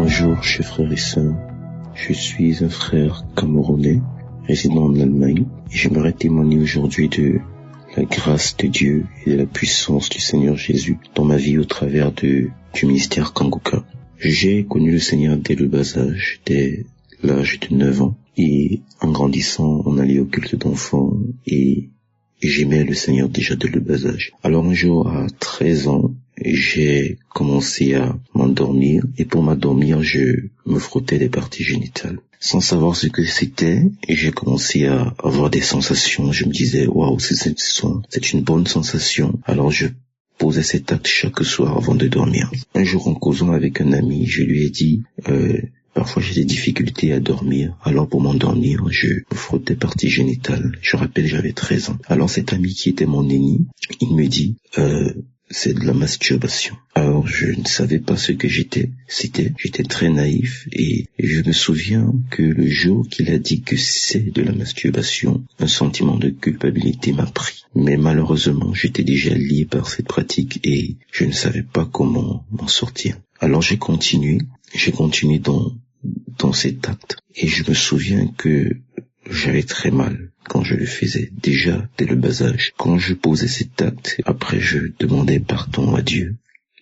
Bonjour chers frères et sœurs, je suis un frère camerounais résidant en Allemagne et j'aimerais témoigner aujourd'hui de la grâce de Dieu et de la puissance du Seigneur Jésus dans ma vie au travers du ministère Kanguka. J'ai connu le Seigneur dès le bas âge, dès l'âge de 9 ans, et en grandissant on allait au culte d'enfants et j'aimais le Seigneur déjà dès le bas âge. Alors un jour à 13 ans, j'ai commencé à m'endormir et pour m'endormir, je me frottais des parties génitales. Sans savoir ce que c'était, j'ai commencé à avoir des sensations. Je me disais, waouh, c'est une bonne sensation. Alors je posais cet acte chaque soir avant de dormir. Un jour, en causant avec un ami, je lui ai dit, parfois j'ai des difficultés à dormir. Alors pour m'endormir, je me frottais parties génitales. Je rappelle, j'avais 13 ans. Alors cet ami qui était mon ennemi, il me dit, c'est de la masturbation. Alors je ne savais pas ce que j'étais très naïf et je me souviens que le jour qu'il a dit que c'est de la masturbation, un sentiment de culpabilité m'a pris. Mais malheureusement, j'étais déjà lié par cette pratique et je ne savais pas comment m'en sortir. Alors j'ai continué dans cet acte et je me souviens que j'avais très mal quand je le faisais, déjà dès le bas âge. Quand je posais cet acte, après je demandais pardon à Dieu,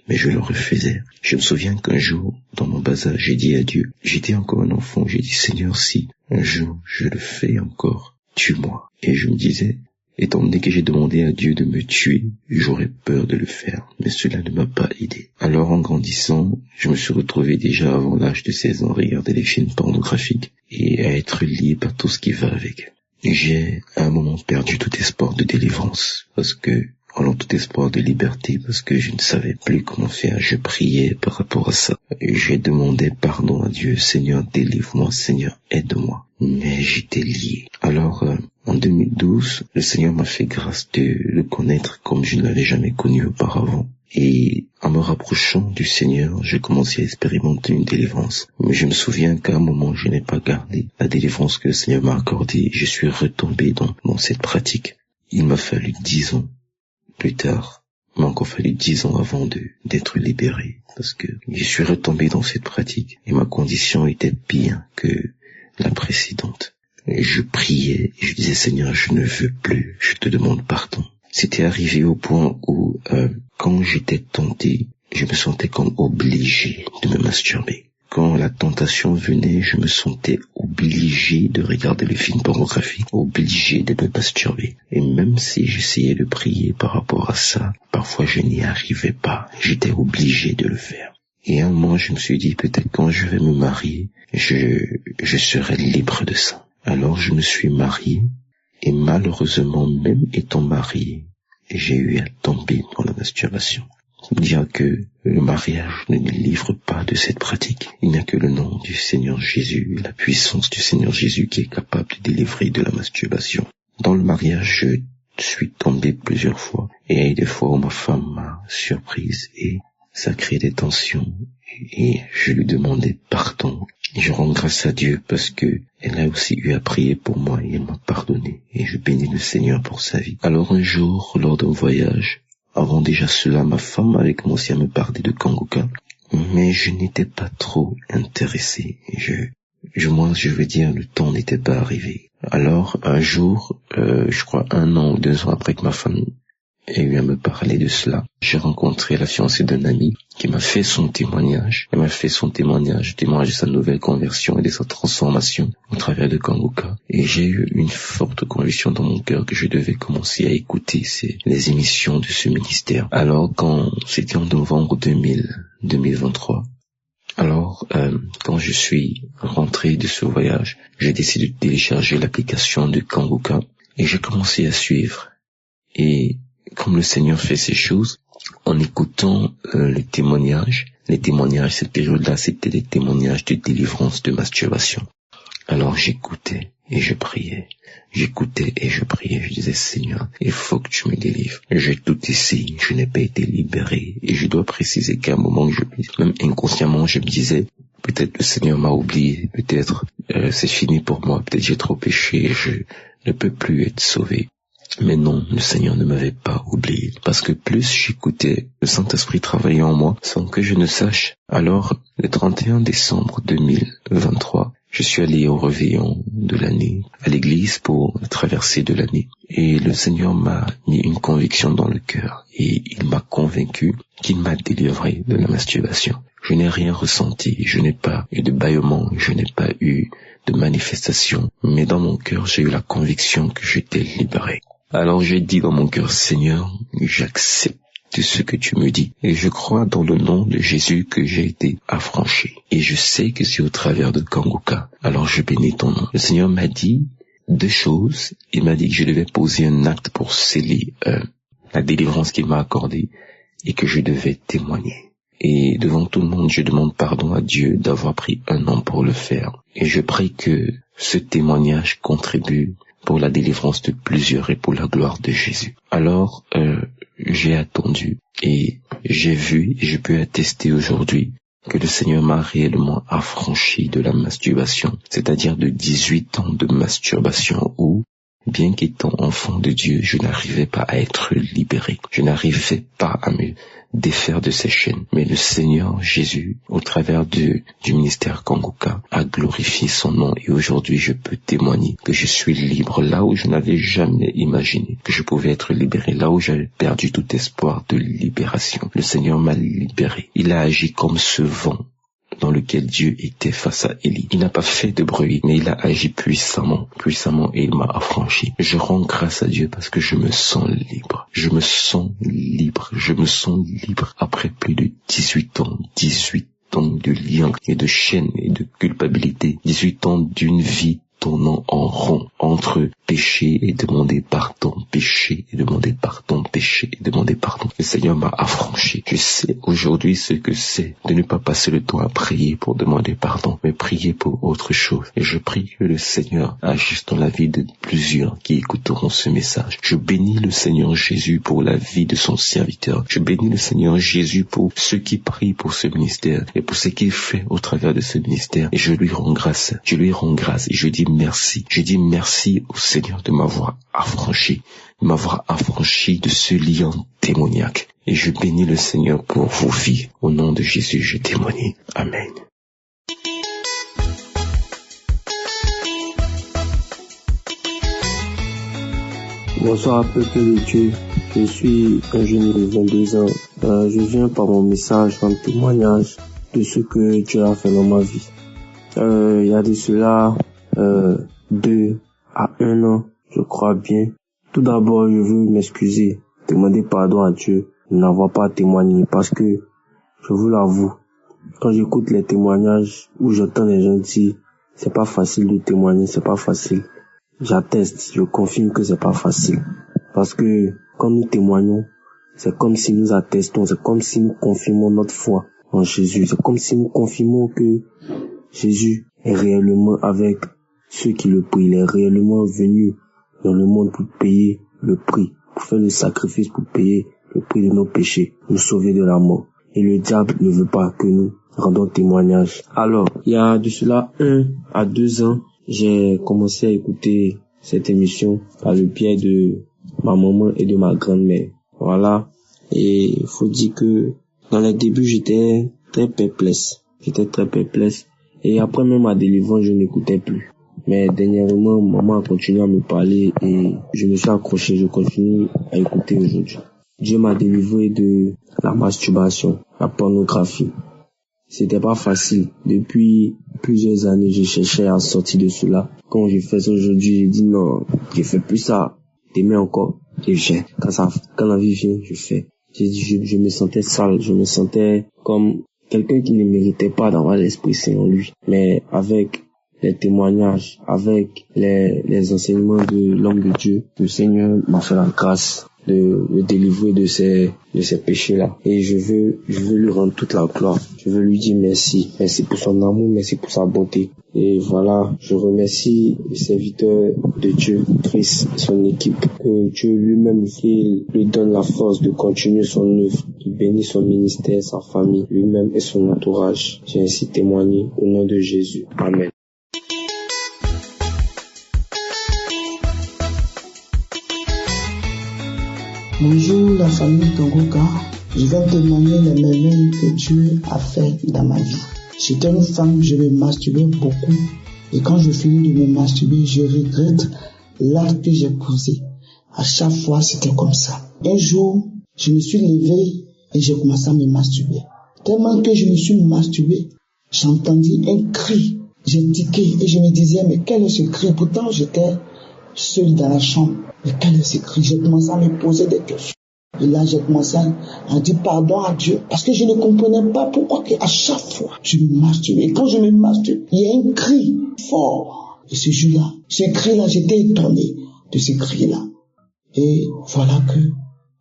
mais je le refaisais. Je me souviens qu'un jour, dans mon bas âge, j'ai dit à Dieu, j'étais encore un enfant, j'ai dit Seigneur, si un jour je le fais encore, tue-moi. Et je me disais, étant donné que j'ai demandé à Dieu de me tuer, j'aurais peur de le faire, mais cela ne m'a pas aidé. Alors en grandissant, je me suis retrouvé déjà avant l'âge de 16 ans à regarder des films pornographiques et à être lié par tout ce qui va avec. J'ai à un moment perdu tout espoir de délivrance, tout espoir de liberté, parce que je ne savais plus comment faire. Je priais par rapport à ça. J'ai demandé pardon à Dieu, Seigneur, délivre-moi, Seigneur, aide-moi. Mais j'étais lié. Alors, en 2012, le Seigneur m'a fait grâce de le connaître comme je ne l'avais jamais connu auparavant. Et en me rapprochant du Seigneur, j'ai commencé à expérimenter une délivrance. Mais je me souviens qu'à un moment, je n'ai pas gardé la délivrance que le Seigneur m'a accordée. Je suis retombé dans cette pratique. Il m'a fallu 10 ans plus tard. Il m'a encore fallu 10 ans avant d'être libéré. Parce que je suis retombé dans cette pratique. Et ma condition était pire que la précédente. Et je priais et je disais, Seigneur, je ne veux plus. Je te demande pardon. C'était arrivé au point où, quand j'étais tenté, je me sentais comme obligé de me masturber. Quand la tentation venait, je me sentais obligé de regarder le film pornographique, obligé de me masturber. Et même si j'essayais de prier par rapport à ça, parfois je n'y arrivais pas. J'étais obligé de le faire. Et à un moment, je me suis dit, peut-être quand je vais me marier, je serai libre de ça. Alors je me suis marié. Et malheureusement, même étant marié, j'ai eu à tomber dans la masturbation. Dire que le mariage ne nous livre pas de cette pratique. Il n'y a que le nom du Seigneur Jésus, la puissance du Seigneur Jésus qui est capable de délivrer de la masturbation. Dans le mariage, je suis tombé plusieurs fois. Et il y a eu des fois où ma femme m'a surprise et ça crée des tensions. Et je lui demandais pardon. Et je rends grâce à Dieu parce que elle a aussi eu à prier pour moi et elle m'a pardonné. Et je bénis le Seigneur pour sa vie. Alors un jour, lors d'un voyage, avant déjà cela, ma femme avait commencé à me parler de Kanguka. Mais je n'étais pas trop intéressé. Je veux dire, le temps n'était pas arrivé. Alors un jour, je crois 1 an ou 2 ans après que ma femme ait eu à me parler de cela, j'ai rencontré la fiancée d'un ami qui m'a fait son témoignage. Elle m'a fait son témoignage de sa nouvelle conversion et de sa transformation au travers de Kanguka. Et j'ai eu une forte conviction dans mon cœur que je devais commencer à écouter les émissions de ce ministère. Alors quand c'était en novembre 2023, alors quand je suis rentré de ce voyage, j'ai décidé de télécharger l'application de Kanguka et j'ai commencé à suivre. Et comme le Seigneur fait ces choses, en écoutant les témoignages, cette période-là, c'était des témoignages de délivrance de masturbation. Alors j'écoutais et je priais. J'écoutais et je priais. Je disais, Seigneur, il faut que tu me délivres. J'ai tout essayé, je n'ai pas été libéré. Et je dois préciser qu'à un moment, même inconsciemment, je me disais, peut-être le Seigneur m'a oublié, peut-être c'est fini pour moi, peut-être j'ai trop péché, je ne peux plus être sauvé. Mais non, le Seigneur ne m'avait pas oublié, parce que plus j'écoutais le Saint-Esprit travailler en moi sans que je ne sache. Alors, le 31 décembre 2023, je suis allé au réveillon de l'année, à l'église pour la traversée de l'année. Et le Seigneur m'a mis une conviction dans le cœur et il m'a convaincu qu'il m'a délivré de la masturbation. Je n'ai rien ressenti, je n'ai pas eu de bâillement, je n'ai pas eu de manifestation, mais dans mon cœur, j'ai eu la conviction que j'étais libéré. Alors j'ai dit dans mon cœur, Seigneur, j'accepte ce que tu me dis. Et je crois dans le nom de Jésus que j'ai été affranchi. Et je sais que c'est au travers de Kanguka. Alors je bénis ton nom. Le Seigneur m'a dit 2 choses. Il m'a dit que je devais poser un acte pour sceller la délivrance qu'il m'a accordée et que je devais témoigner. Et devant tout le monde, je demande pardon à Dieu d'avoir pris 1 an pour le faire. Et je prie que ce témoignage contribue pour la délivrance de plusieurs et pour la gloire de Jésus. Alors, j'ai attendu et j'ai vu et je peux attester aujourd'hui que le Seigneur m'a réellement affranchi de la masturbation, c'est-à-dire de 18 ans de masturbation où, bien qu'étant enfant de Dieu, je n'arrivais pas à être libéré. Je n'arrivais pas à me défaire de ces chaînes. Mais le Seigneur Jésus, au travers du ministère Kanguka, a glorifié son nom et aujourd'hui je peux témoigner que je suis libre là où je n'avais jamais imaginé que je pouvais être libéré, là où j'avais perdu tout espoir de libération. Le Seigneur m'a libéré. Il a agi comme ce vent dans lequel Dieu était face à Élie. Il n'a pas fait de bruit, mais il a agi puissamment, et il m'a affranchi. Je rends grâce à Dieu parce que je me sens libre. Je me sens libre après plus de 18 ans de liens et de chaînes et de culpabilité, 18 ans d'une vie tournant en rond entre péché et demander pardon, péché et demander pardon, péché et demander pardon. Le Seigneur m'a affranchi. Je sais aujourd'hui ce que c'est de ne pas passer le temps à prier pour demander pardon, mais prier pour autre chose. Et je prie que le Seigneur agisse dans la vie de plusieurs qui écouteront ce message. Je bénis le Seigneur Jésus pour la vie de son serviteur. Je bénis le Seigneur Jésus pour ceux qui prient pour ce ministère et pour ce qu'il fait au travers de ce ministère. Et je lui rends grâce. Et je dis merci. Je dis merci au Seigneur de m'avoir affranchi de ce lien démoniaque. Et je bénis le Seigneur pour vos vies. Au nom de Jésus, je témoigne. Amen. Bonsoir peuple de Dieu, je suis un jeune de 22 ans. Je viens par mon message rendre témoignage de ce que Dieu a fait dans ma vie. Il y a de cela 2 à 1 an, je crois bien. Tout d'abord, je veux m'excuser, demander pardon à Dieu de n'avoir pas témoigné parce que, je vous l'avoue, quand j'écoute les témoignages où j'entends les gens dire c'est pas facile de témoigner, c'est pas facile. J'atteste, je confirme que c'est pas facile. Parce que quand nous témoignons, c'est comme si nous attestons, c'est comme si nous confirmons notre foi en Jésus. C'est comme si nous confirmons que Jésus est réellement avec ceux qui le prient. Il est réellement venu dans le monde pour payer le prix, pour faire le sacrifice, pour payer le prix de nos péchés, nous sauver de la mort. Et le diable ne veut pas que nous rendons témoignage. Alors, il y a de cela 1 à 2 ans, j'ai commencé à écouter cette émission par le biais de ma maman et de ma grand-mère. Voilà. Et il faut dire que dans les débuts, j'étais très perplexe. Et après même ma délivrance, je n'écoutais plus. Mais dernièrement, maman a continué à me parler et je me suis accroché, je continue à écouter aujourd'hui. Dieu m'a délivré de la masturbation, la pornographie. C'était pas facile. Depuis plusieurs années, je cherchais à sortir de cela. Quand je fais ça aujourd'hui, j'ai dit non, je fais plus ça. Demain encore, je fais. Quand la vie vient, je fais. J'ai dit, je me sentais sale, je me sentais comme quelqu'un qui ne méritait pas d'avoir l'Esprit Saint en lui. Mais avec les témoignages, avec les enseignements de l'homme de Dieu, le Seigneur m'a fait la grâce de le délivrer de ces péchés-là. Et je veux lui rendre toute la gloire. Je veux lui dire merci. Merci pour son amour, merci pour sa bonté. Et voilà, je remercie le serviteur de Dieu, Chris, son équipe, que Dieu lui-même, il lui donne la force de continuer son œuvre. Il bénit son ministère, sa famille, lui-même et son entourage. J'ai ainsi témoigné au nom de Jésus. Amen. Bonjour la famille Kangoka, je vais témoigner les merveilles que Dieu a fait dans ma vie. J'étais une femme, je me masturbais beaucoup et quand je finis de me masturber, je regrette l'acte que j'ai posé. À chaque fois, c'était comme ça. Un jour, je me suis levé et j'ai commencé à me masturber. Tellement que je me suis masturbé, j'entendis un cri. J'ai tiqué et je me disais, mais quel est ce cri? Pourtant, j'étais seul dans la chambre. Mais quel est ce cri? J'ai commencé à me poser des questions. Et là, j'ai commencé à dire pardon à Dieu. Parce que je ne comprenais pas pourquoi à chaque fois, je me masturbe. Et quand je me masturbe, il y a un cri fort. Et ce jour-là, ce cri-là, j'étais étonné de ce cri-là. Et voilà que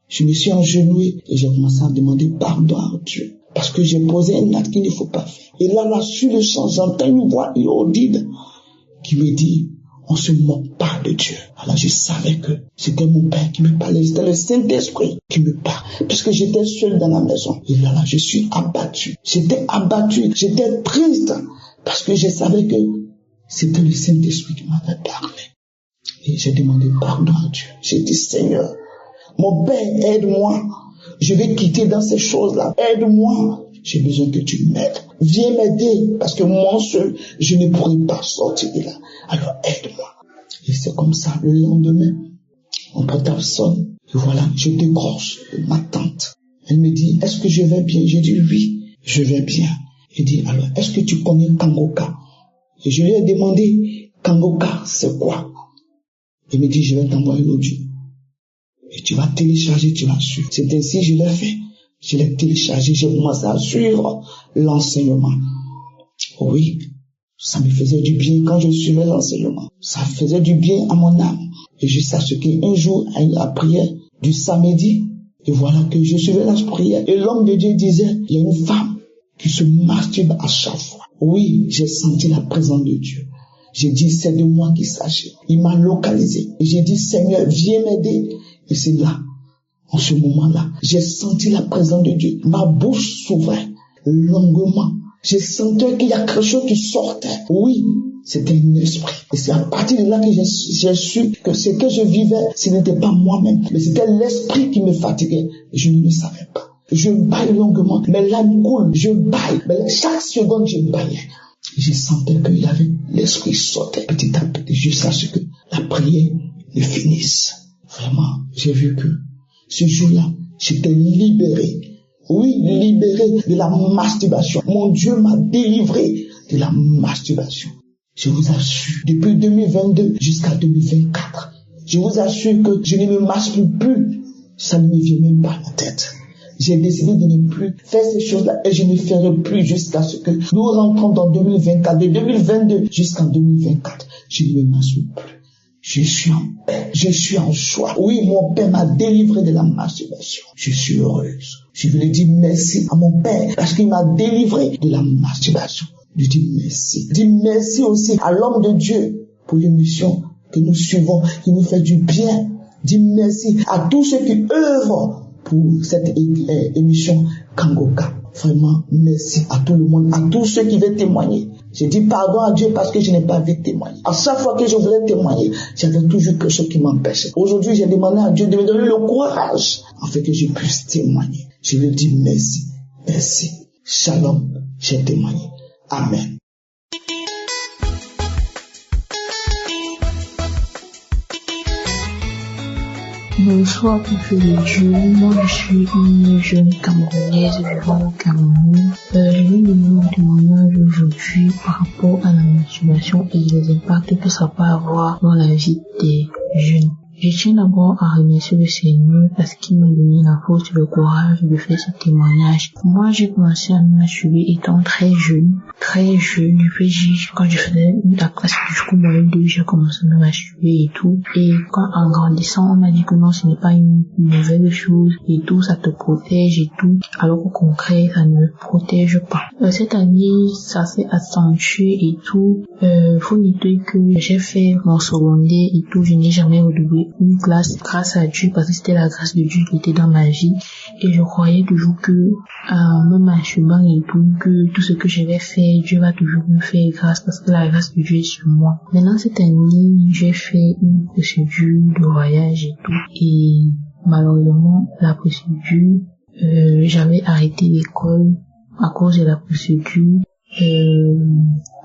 je me suis agenouillé et j'ai commencé à demander pardon à Dieu. Parce que j'ai posé un acte qu'il ne faut pas faire. Et là, sur le champ, j'entends une voix audible qui me dit, on se moque pas de Dieu. Alors je savais que c'était mon Père qui me parlait, c'était le Saint-Esprit qui me parle, puisque j'étais seul dans la maison. Et là, je suis abattu. J'étais triste, parce que je savais que c'était le Saint-Esprit qui m'avait parlé. Et j'ai demandé pardon à Dieu. J'ai dit, Seigneur, mon Père, aide-moi. Je vais quitter dans ces choses-là. Aide-moi. J'ai besoin que tu m'aides. Viens m'aider, parce que moi seul, je ne pourrai pas sortir de là. Alors aide-moi. Et c'est comme ça, le lendemain, mon portable sonne. Et voilà, je décroche ma tante. Elle me dit, est-ce que je vais bien? J'ai dit, oui, je vais bien. Elle dit, alors, est-ce que tu connais Kangoka? Et je lui ai demandé, Kangoka, c'est quoi? Elle me dit, je vais t'envoyer l'audio. Et tu vas télécharger, tu vas suivre. C'est ainsi que je l'ai fait. Je l'ai téléchargé, j'ai commencé à suivre l'enseignement. Oui, ça me faisait du bien quand je suivais l'enseignement. Ça faisait du bien à mon âme. Et jusqu'à ce qu'un jour, à la prière du samedi, et voilà que je suivais la prière. Et l'homme de Dieu disait, il y a une femme qui se masturbe à chaque fois. Oui, j'ai senti la présence de Dieu. J'ai dit, c'est de moi qu'il s'agit. Il m'a localisé. Et j'ai dit, Seigneur, viens m'aider. Et c'est là, en ce moment-là, j'ai senti la présence de Dieu. Ma bouche s'ouvrait longuement. J'ai senti qu'il y a quelque chose qui sortait. Oui, c'était un esprit. Et c'est à partir de là que j'ai su que ce que je vivais, ce n'était pas moi-même, mais c'était l'esprit qui me fatiguait. Et je ne le savais pas. Je baille longuement, mais l'âme coule, je baille. Mais chaque seconde, je baillais. Je sentais qu'il y avait l'esprit sortait petit à petit jusqu'à ce que la prière ne finisse. Vraiment, j'ai vu que ce jour-là, j'étais libéré. Oui, libéré de la masturbation. Mon Dieu m'a délivré de la masturbation. Je vous assure, depuis 2022 jusqu'à 2024, je vous assure que je ne me masturbe plus. Ça ne me vient même pas à la tête. J'ai décidé de ne plus faire ces choses-là et je ne ferai plus jusqu'à ce que nous rentrons dans 2024. De 2022 jusqu'en 2024, je ne me masturbe plus. Je suis en paix, je suis en joie. Oui, mon Père m'a délivré de la masturbation. Je suis heureuse. Je voulais dire merci à mon Père parce qu'il m'a délivré de la masturbation. Je dis merci. Je dis merci aussi à l'homme de Dieu pour l'émission que nous suivons, qui nous fait du bien. Je dis merci à tous ceux qui œuvrent pour cette émission Kangoka. Vraiment, merci à tout le monde, à tous ceux qui veulent témoigner. J'ai dit pardon à Dieu parce que je n'ai pas vu témoigner. À chaque fois que je voulais témoigner, j'avais toujours quelque chose qui m'empêchait. Aujourd'hui, j'ai demandé à Dieu de me donner le courage afin que je puisse témoigner. Je lui dis merci, merci. Shalom, j'ai témoigné. Amen. Bonsoir, peuple de Dieu. Moi, je suis une jeune Camerounaise vivant au Cameroun. Je vais donner mon témoignage aujourd'hui par rapport à la masturbation et les impacts que ça peut avoir dans la vie des jeunes. Je tiens d'abord à remercier le Seigneur parce qu'il m'a donné la force et le courage de faire ce témoignage. Moi, j'ai commencé à me masturber étant très jeune. Je peux dire, quand je faisais la classe du moyen 2, j'ai commencé à me masturber et tout. Et quand, en grandissant, on m'a dit que non, ce n'est pas une nouvelle chose et tout, ça te protège et tout. Alors qu'au concret, ça ne me protège pas. Cette année, ça s'est accentué et tout. Faut noter que j'ai fait mon secondaire et tout, je n'ai jamais redoublé une classe grâce à Dieu parce que c'était la grâce de Dieu qui était dans ma vie et je croyais toujours que me masturbant et tout, que tout ce que je vais faire, Dieu va toujours me faire grâce parce que la grâce de Dieu est sur moi. Maintenant cette année, j'ai fait une procédure de voyage et tout et malheureusement, la procédure, j'avais arrêté l'école à cause de la procédure,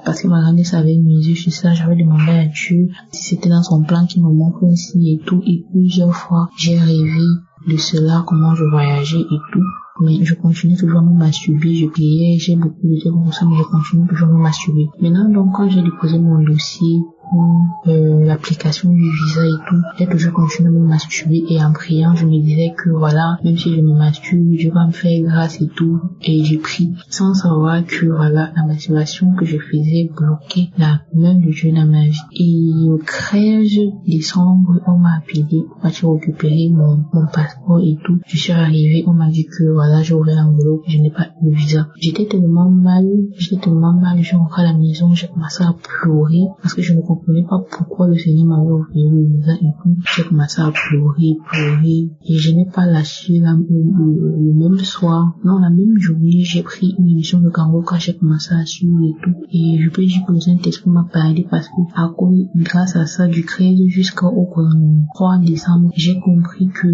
parce que ma grand-mère avait misé sur ça. J'avais demandé à Dieu si c'était dans son plan qu'il me montre ainsi et tout, et plusieurs fois, j'ai rêvé de cela, comment je voyageais et tout. Mais je continue toujours à me masturber, je priais, j'ai beaucoup de temps pour ça, mais je continue toujours à me masturber. Maintenant, donc, quand j'ai déposé mon dossier pour l'application du visa et tout, j'ai toujours continué à me masturber, et en priant, je me disais que voilà, même si je me masturbe, Dieu va me faire grâce et tout, et j'ai pris, sans savoir que voilà, la masturbation que je faisais bloquait la main de Dieu dans ma vie. Et au 13 décembre, on m'a appelé pour partir récupérer mon passeport et tout. Je suis arrivée, on m'a dit que voilà, j'ai ouvert l'enveloppe, je n'ai pas eu le visa. J'étais tellement mal, je rentre à la maison, j'ai commencé à pleurer parce que je ne comprenais pas pourquoi le Seigneur m'avait ouvert le visa et tout. J'ai commencé à pleurer, et je n'ai pas lâché le même soir, non, la même journée, j'ai pris une émission de Kangoka, j'ai commencé à suivre et tout. Et je peux dire que le Saint-Esprit m'a parlé parce que à cause, grâce à ça, du 13 jusqu'au 3 décembre, j'ai compris que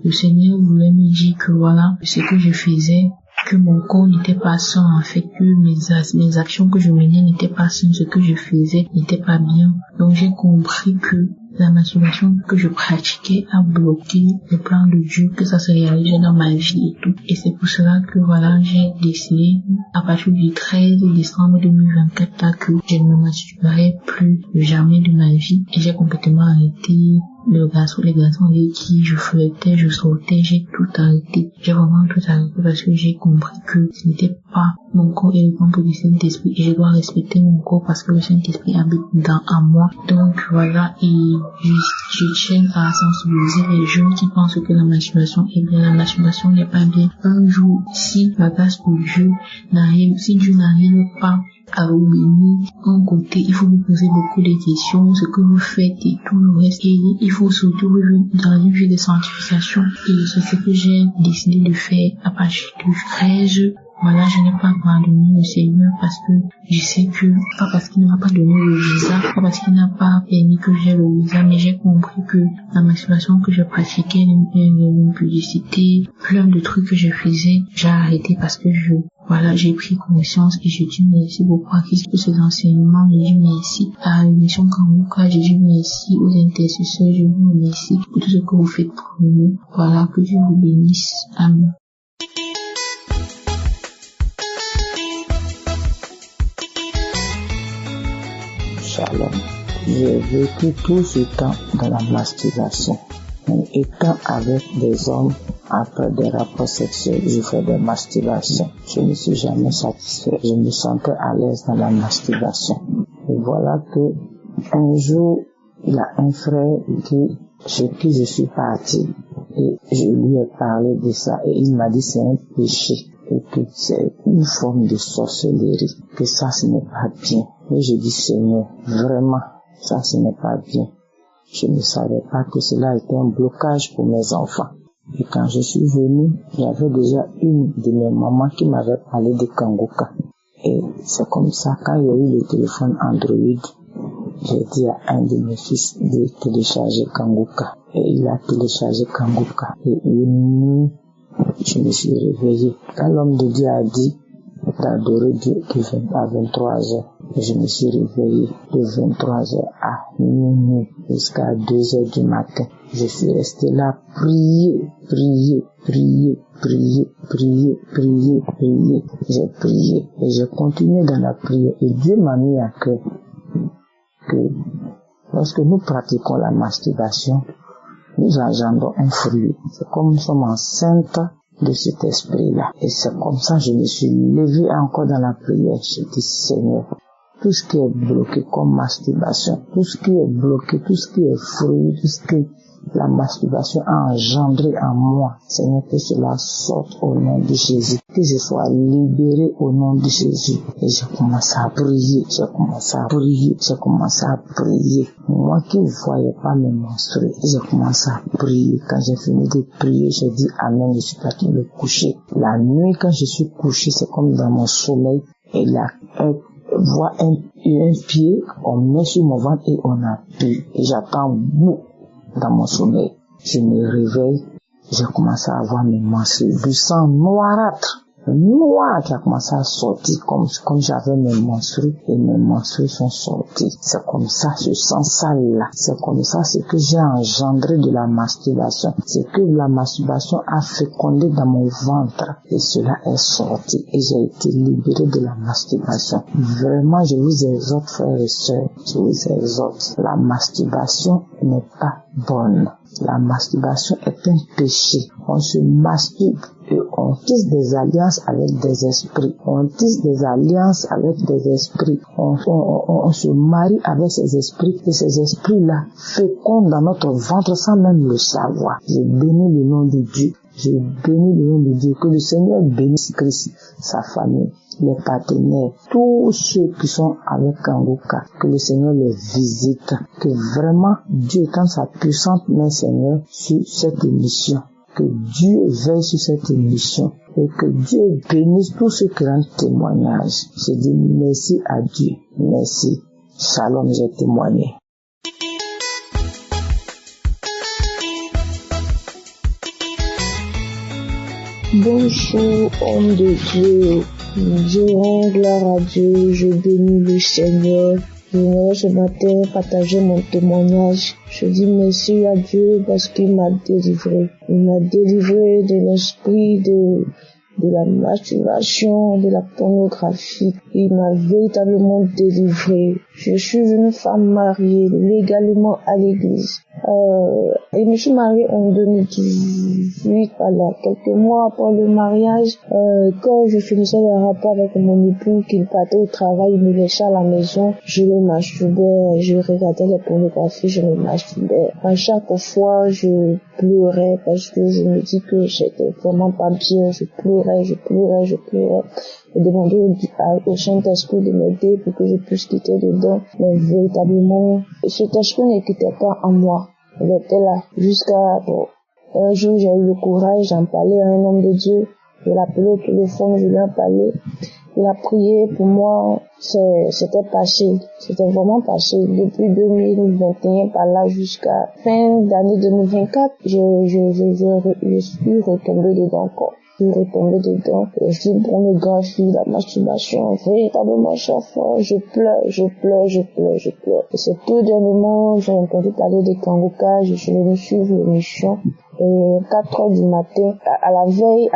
le Seigneur voulait me dire que voilà, ce que je faisais, que mon corps n'était pas sain, en fait, que mes actions que je menais n'étaient pas saines, ce que je faisais n'était pas bien. Donc j'ai compris que la masturbation que je pratiquais a bloqué le plan de Dieu, que ça se réalisait dans ma vie et tout. Et c'est pour cela que voilà, j'ai décidé à partir du 13 décembre 2024 là, que je ne me masturberai plus jamais de ma vie. Et j'ai complètement arrêté les garçons avec qui je flirtais, je sortais, j'ai tout arrêté. J'ai vraiment tout arrêté parce que j'ai compris que ce n'était pas mon corps et le temple du Saint-Esprit, et je dois respecter mon corps parce que le Saint-Esprit habite en moi. Donc voilà, et je tiens à sensibiliser les jeunes qui pensent que la masturbation est bien. La masturbation n'est pas bien. Un jour, si la grâce de Dieu n'arrive, si Dieu n'arrive pas à vous bénir, d'un côté, il faut vous poser beaucoup de questions, ce que vous faites et tout le reste. Et il faut surtout vivre dans une vie de sanctification. Et c'est ce que j'ai décidé de faire à partir du 13. Voilà, je n'ai pas abandonné le Seigneur parce que je sais que, pas parce qu'il ne m'a pas donné le visa, pas parce qu'il n'a pas permis que j'ai le visa, mais j'ai compris que la masturbation que je pratiquais, l'impudicité, plein de trucs que je faisais, j'ai arrêté parce que j'ai pris conscience et je dis merci beaucoup à Christ pour ses enseignements. Je dis merci à l'émission Kangoka, je dis merci aux intercesseurs, je vous remercie pour tout ce que vous faites pour nous. Voilà, que Dieu vous bénisse. Amen. Shalom. J'ai vécu tout ce temps dans la masturbation. Étant avec des hommes, après des rapports sexuels, je fais des masturbations. Je ne suis jamais satisfait. Je me sentais à l'aise dans la masturbation. Et voilà que un jour, il y a un frère chez qui je suis parti. Et je lui ai parlé de ça. Et il m'a dit c'est un péché. Et que c'est une forme de sorcellerie. Que ça, ce n'est pas bien. Et je dis Seigneur, vraiment, ça, ce n'est pas bien. Je ne savais pas que cela était un blocage pour mes enfants. Et quand je suis venu, il y avait déjà une de mes mamans qui m'avait parlé de Kangoka. Et c'est comme ça, quand il y a eu le téléphone Android, j'ai dit à un de mes fils de télécharger Kangoka. Et il a téléchargé Kangoka. Et une nuit, je me suis réveillé. Quand l'homme de Dieu a dit d'adorer Dieu à 23h, je me suis réveillé de 23h à minuit jusqu'à 2h du matin. Je suis resté là, prier. J'ai prié et j'ai continué dans la prière. Et Dieu m'a mis à cœur que lorsque nous pratiquons la masturbation, nous engendrons un fruit. C'est comme nous sommes enceintes de cet esprit-là. Et c'est comme ça que je me suis levé encore dans la prière. Je dis Seigneur, tout ce qui est bloqué comme masturbation, tout ce qui est bloqué, tout ce qui est fruit, tout ce que la masturbation a engendré en moi, Seigneur, que cela sorte au nom de Jésus, que je sois libéré au nom de Jésus. Et j'ai commencé à prier, Moi qui ne voyais pas mes menstrues, j'ai commencé à prier. Quand j'ai fini de prier, j'ai dit Amen, je suis parti me coucher. La nuit, quand je suis couché, c'est comme dans mon sommeil, et là, voit un pied, on met sur mon ventre et on appuie. Et j'attends bout dans mon sommeil. Je me réveille, j'ai commencé à avoir mes menstrues, du sang noirâtre. Noir qui a commencé à sortir comme j'avais mes menstrues et mes menstrues sont sorties. C'est comme ça, ce sang sale là. C'est comme ça, c'est que j'ai engendré de la masturbation. C'est que la masturbation a fécondé dans mon ventre et cela est sorti et j'ai été libéré de la masturbation. Vraiment, je vous exhorte, frères et sœurs, je vous exhorte. La masturbation n'est pas bonne. La masturbation est un péché. On se masturbe et on tisse des alliances avec des esprits. On tisse des alliances avec des esprits. On se marie avec ces esprits et ces esprits-là fécondent dans notre ventre sans même le savoir. Je bénis le nom de Dieu. Je bénis le nom de Dieu. Que le Seigneur bénisse Christ, sa famille, les partenaires, tous ceux qui sont avec Kangoka. Que le Seigneur les visite. Que vraiment Dieu étende sa puissante main, Seigneur, sur cette émission. Que Dieu veille sur cette émission. Et que Dieu bénisse tous ceux qui rendent témoignage. Je dis merci à Dieu. Merci. Shalom, j'ai témoigné. Bonjour, homme de Dieu. Je rends gloire à Dieu, je bénis le Seigneur. Je voudrais ce matin partager mon témoignage. Je dis merci à Dieu parce qu'il m'a délivré. Il m'a délivré de l'esprit de la masturbation, de la pornographie. Il m'a véritablement délivré. Je suis une femme mariée légalement à l'église. Et je me suis mariée en 2018, voilà, quelques mois après le mariage, quand je finissais le rapport avec mon époux, qu'il partait au travail, il me laissait à la maison, je me masturbais, je regardais la pornographie, je me masturbais. À chaque fois, je pleurais parce que je me dis que j'étais vraiment pas bien, je pleurais. Je demandais au Saint-Esprit de m'aider pour que je puisse quitter dedans. Mais véritablement, cet esprit ne quittait pas en moi. Il était là jusqu'à un jour, j'ai eu le courage d'en parler à un homme de Dieu. Je l'ai appelé au téléphone, je lui ai parlé. Il a prié pour moi. C'était passé. C'était vraiment passé. Depuis 2021 par là jusqu'à fin d'année 2024, je suis retombée dedans encore. Je suis retombée dedans. Je suis pornographie, la masturbation. Véritablement, chaque fois, je pleure. Et c'est tout dernièrement, j'ai entendu parler de Kangoka, je suis venue suivre l'émission. Et 4 heures du matin, à la veille,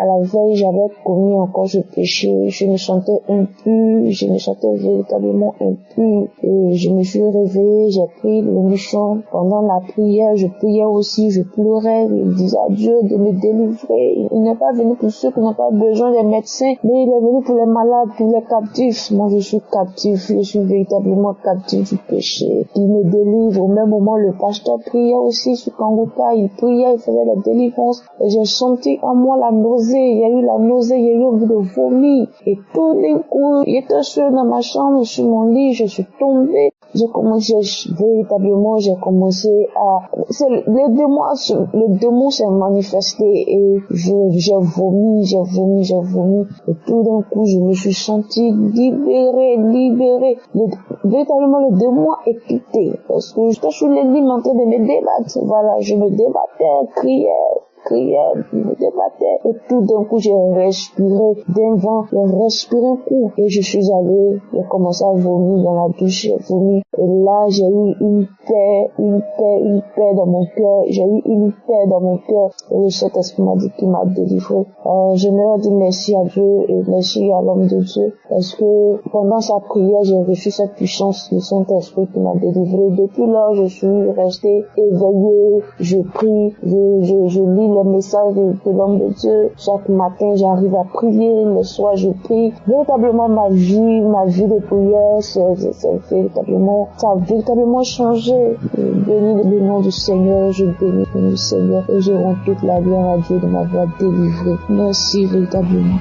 j'avais commis encore ce péché. Je me sentais impure, je me sentais véritablement impure. Et je me suis réveillée, j'ai pris l'émission. Pendant la prière, je priais aussi, je pleurais, je disais à Dieu de me délivrer. Il n'est pas venu pour ceux qui n'ont pas besoin des médecins, mais il est venu pour les malades, pour les captifs. Moi, je suis captif, je suis véritablement captif du péché. Il me délivre. Au même moment, le pasteur priait aussi sur Kangoka, il priait, il faisait la délivrance, et j'ai senti en moi la nausée, il y a eu la nausée, il y a eu envie de vomir, et tout d'un coup, j'étais seule dans ma chambre, sur mon lit, je suis tombée, j'ai commencé à, le démon s'est manifesté, et j'ai vomi, et tout d'un coup, je me suis sentie libérée, véritablement le démon est quitté, parce que j'étais sur le lit en train de me débattre, voilà, je me débattais, criais, je me débattais, et tout d'un coup j'ai respiré d'un vent, j'ai respiré un coup, et je suis allée, j'ai commencé à vomir dans la douche, j'ai vomi, et là j'ai eu une paix dans mon cœur, et le Saint-Esprit m'a dit qu'il m'a délivré. J'aimerais dire merci à Dieu et merci à l'homme de Dieu, parce que pendant sa prière j'ai reçu cette puissance du Saint-Esprit qui m'a délivré. Depuis là je suis restée éveillée, je prie, je lis les messages de l'homme de Dieu. Chaque matin, j'arrive à prier. Le soir, je prie. Véritablement, ma vie de prière, ça a véritablement changé. Je bénis le nom du Seigneur. Je bénis le nom du Seigneur. Et je rends toute la gloire à Dieu de m'avoir délivré. Merci véritablement.